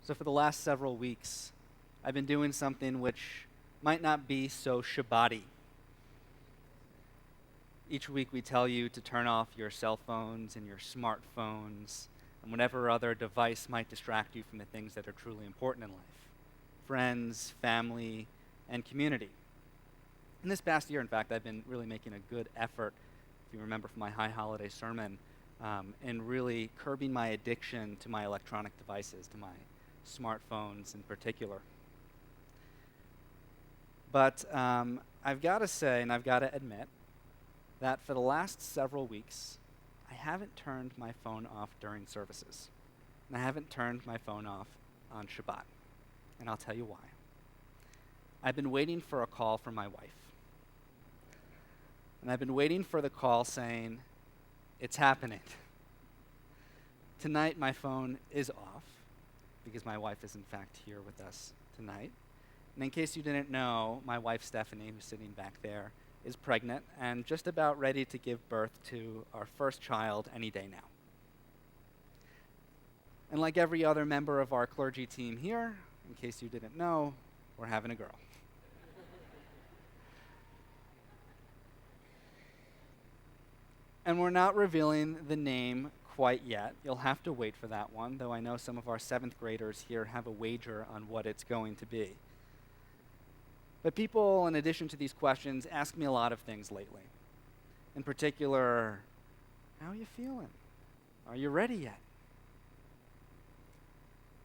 So for the last several weeks, I've been doing something which might not be so Shabbat-y. Each week we tell you to turn off your cell phones and your smartphones and whatever other device might distract you from the things that are truly important in life. Friends, family, and community. In this past year, in fact, I've been really making a good effort, if you remember from my high holiday sermon, in really curbing my addiction to my electronic devices, to my smartphones in particular. But I've got to say, and I've got to admit, that for the last several weeks, I haven't turned my phone off during services. And I haven't turned my phone off on Shabbat. And I'll tell you why. I've been waiting for a call from my wife. And I've been waiting for the call saying, it's happening. Tonight my phone is off, because my wife is in fact here with us tonight. And in case you didn't know, my wife Stephanie, who's sitting back there, is pregnant and just about ready to give birth to our first child any day now. And like every other member of our clergy team here, in case you didn't know, we're having a girl. And we're not revealing the name quite yet. You'll have to wait for that one, though I know some of our 7th graders here have a wager on what it's going to be. But people, in addition to these questions, ask me a lot of things lately. In particular, how are you feeling? Are you ready yet?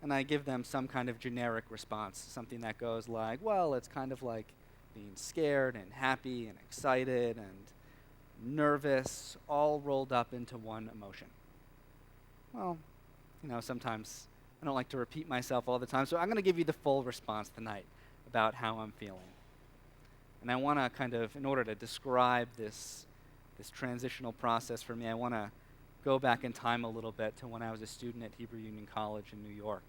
And I give them some kind of generic response, something that goes like, well, it's kind of like being scared and happy and excited and nervous, all rolled up into one emotion. Well, sometimes I don't like to repeat myself all the time, so I'm going to give you the full response tonight about how I'm feeling. And I want to kind of, in order to describe this transitional process for me, I want to go back in time a little bit to when I was a student at Hebrew Union College in New York.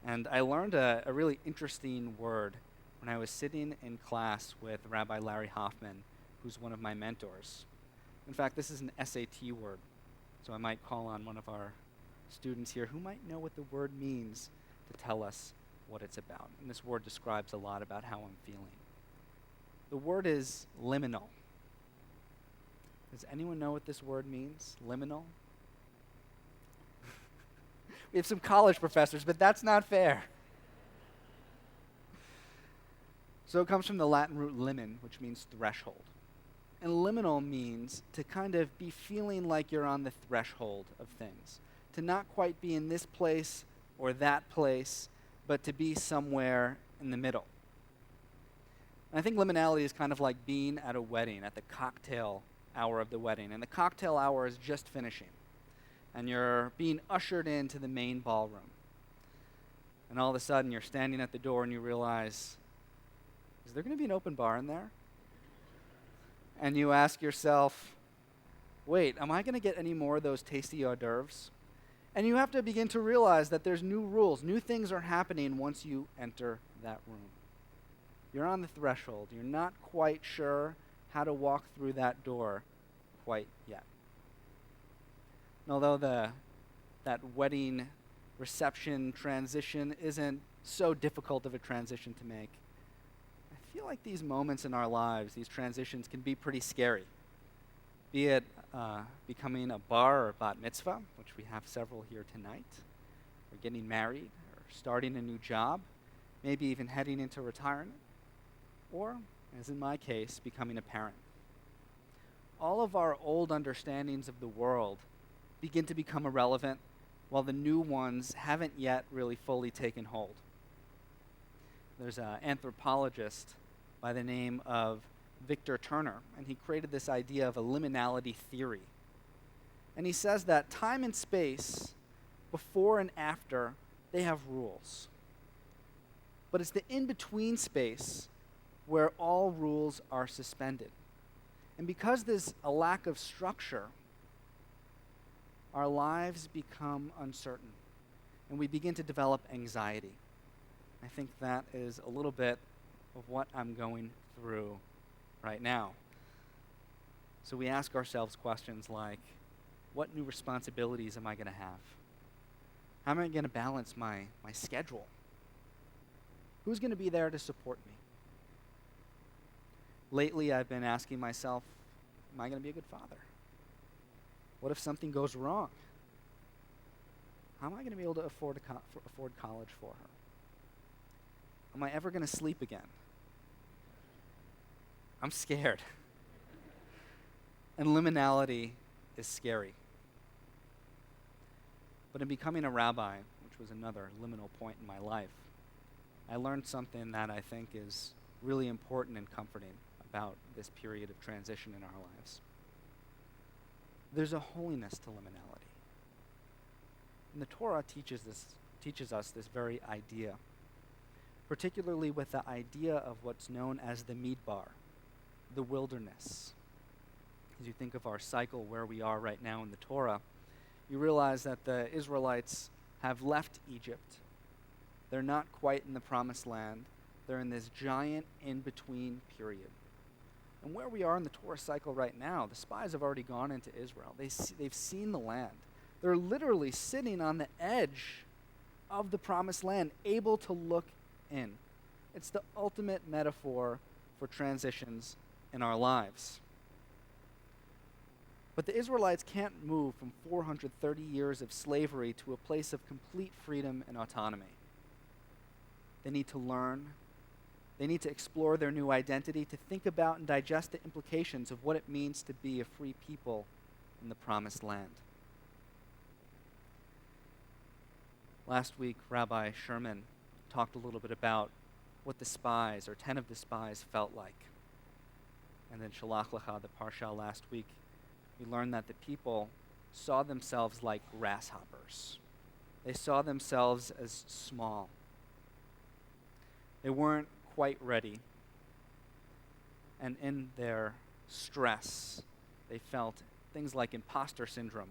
And I learned a really interesting word when I was sitting in class with Rabbi Larry Hoffman, who's one of my mentors. In fact, this is an SAT word, so I might call on one of our students here who might know what the word means to tell us what it's about. And this word describes a lot about how I'm feeling. The word is liminal. Does anyone know what this word means? Liminal? We have some college professors, but that's not fair. So it comes from the Latin root limen, which means threshold. And liminal means to kind of be feeling like you're on the threshold of things. To not quite be in this place or that place, but to be somewhere in the middle. And I think liminality is kind of like being at a wedding, at the cocktail hour of the wedding. And the cocktail hour is just finishing. And you're being ushered into the main ballroom. And all of a sudden, you're standing at the door and you realize, is there going to be an open bar in there? And you ask yourself, wait, am I going to get any more of those tasty hors d'oeuvres? And you have to begin to realize that there's new rules. New things are happening once you enter that room. You're on the threshold. You're not quite sure how to walk through that door quite yet. And although that wedding reception transition isn't so difficult of a transition to make, I feel like these moments in our lives, these transitions, can be pretty scary. Be it becoming a bar or bat mitzvah, which we have several here tonight, or getting married, or starting a new job, maybe even heading into retirement, or, as in my case, becoming a parent. All of our old understandings of the world begin to become irrelevant, while the new ones haven't yet really fully taken hold. There's an anthropologist by the name of Victor Turner, and he created this idea of a liminality theory. And he says that time and space, before and after, they have rules. But it's the in-between space where all rules are suspended. And because there's a lack of structure, our lives become uncertain, and we begin to develop anxiety. I think that is a little bit of what I'm going through right now. So we ask ourselves questions like, what new responsibilities am I going to have? How am I going to balance my schedule? Who's going to be there to support me? Lately, I've been asking myself, am I going to be a good father? What if something goes wrong? How am I going to be able to afford college for her? Am I ever going to sleep again? I'm scared. And liminality is scary. But in becoming a rabbi, which was another liminal point in my life, I learned something that I think is really important and comforting about this period of transition in our lives. There's a holiness to liminality. And the Torah teaches us this very idea, particularly with the idea of what's known as the midbar, the wilderness. As you think of our cycle where we are right now in the Torah, you realize that the Israelites have left Egypt. They're not quite in the promised land. They're in this giant in-between period. And where we are in the Torah cycle right now, the spies have already gone into Israel. They've seen the land. They're literally sitting on the edge of the promised land, able to look in. It's the ultimate metaphor for transitions in our lives. But the Israelites can't move from 430 years of slavery to a place of complete freedom and autonomy. They need to learn. They need to explore their new identity, to think about and digest the implications of what it means to be a free people in the promised land. Last week, Rabbi Sherman talked a little bit about what the spies, or 10 of the spies, felt like. And then Shalach Lecha, the Parsha last week, we learned that the people saw themselves like grasshoppers. They saw themselves as small. They weren't quite ready. And in their stress, they felt things like imposter syndrome.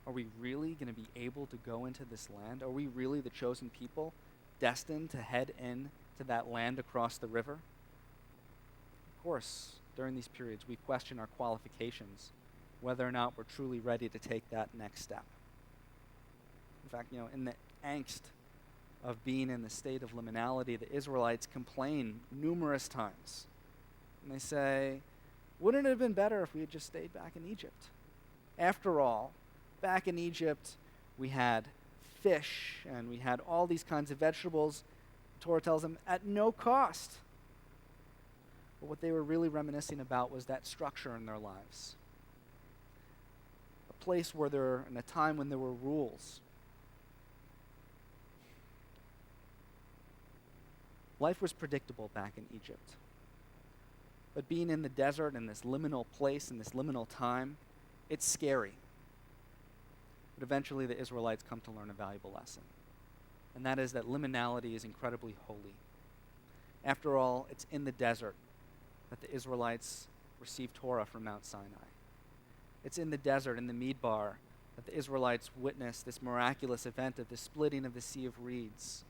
Are we really going to be able to go into this land? Are we really the chosen people destined to head in to that land across the river? Of course, during these periods, we question our qualifications, whether or not we're truly ready to take that next step. In fact, in the angst of being in the state of liminality, the Israelites complain numerous times. And they say, wouldn't it have been better if we had just stayed back in Egypt? After all, back in Egypt, we had fish and we had all these kinds of vegetables. The Torah tells them at no cost. But what they were really reminiscing about was that structure in their lives. A place where in a time when there were rules. Life was predictable back in Egypt. But being in the desert, in this liminal place, in this liminal time, it's scary. But eventually the Israelites come to learn a valuable lesson. And that is that liminality is incredibly holy. After all, it's in the desert that the Israelites received Torah from Mount Sinai. It's in the desert, in the Midbar, that the Israelites witness this miraculous event of the splitting of the Sea of Reeds,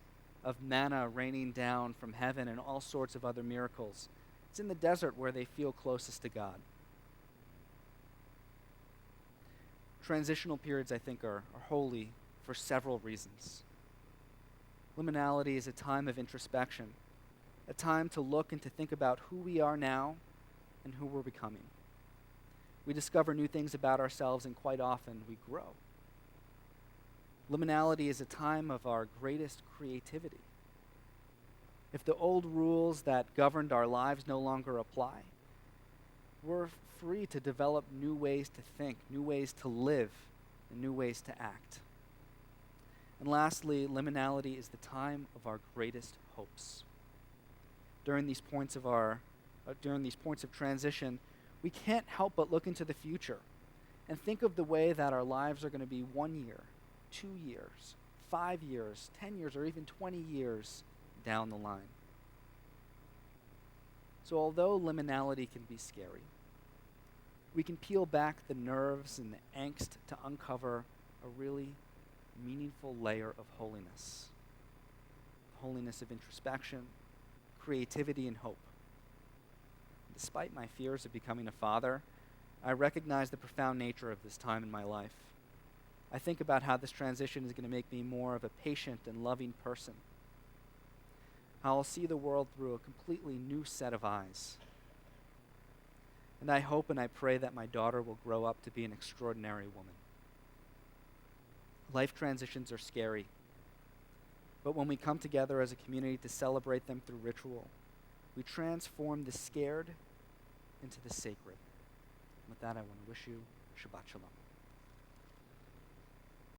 of manna raining down from heaven, and all sorts of other miracles. It's in the desert where they feel closest to God. Transitional periods, I think, are holy for several reasons. Liminality is a time of introspection, a time to look and to think about who we are now and who we're becoming. We discover new things about ourselves, and quite often we grow. Liminality is a time of our greatest creativity. If the old rules that governed our lives no longer apply, we're free to develop new ways to think, new ways to live, and new ways to act. And lastly, liminality is the time of our greatest hopes. During these points of transition, we can't help but look into the future and think of the way that our lives are going to be 1 year, 2 years, 5 years, 10 years, or even 20 years down the line. So although liminality can be scary, we can peel back the nerves and the angst to uncover a really meaningful layer of holiness. Holiness of introspection, creativity, and hope. Despite my fears of becoming a father, I recognize the profound nature of this time in my life. I think about how this transition is going to make me more of a patient and loving person. How I'll see the world through a completely new set of eyes. And I hope and I pray that my daughter will grow up to be an extraordinary woman. Life transitions are scary, but when we come together as a community to celebrate them through ritual, we transform the scared into the sacred. With that, I want to wish you Shabbat Shalom.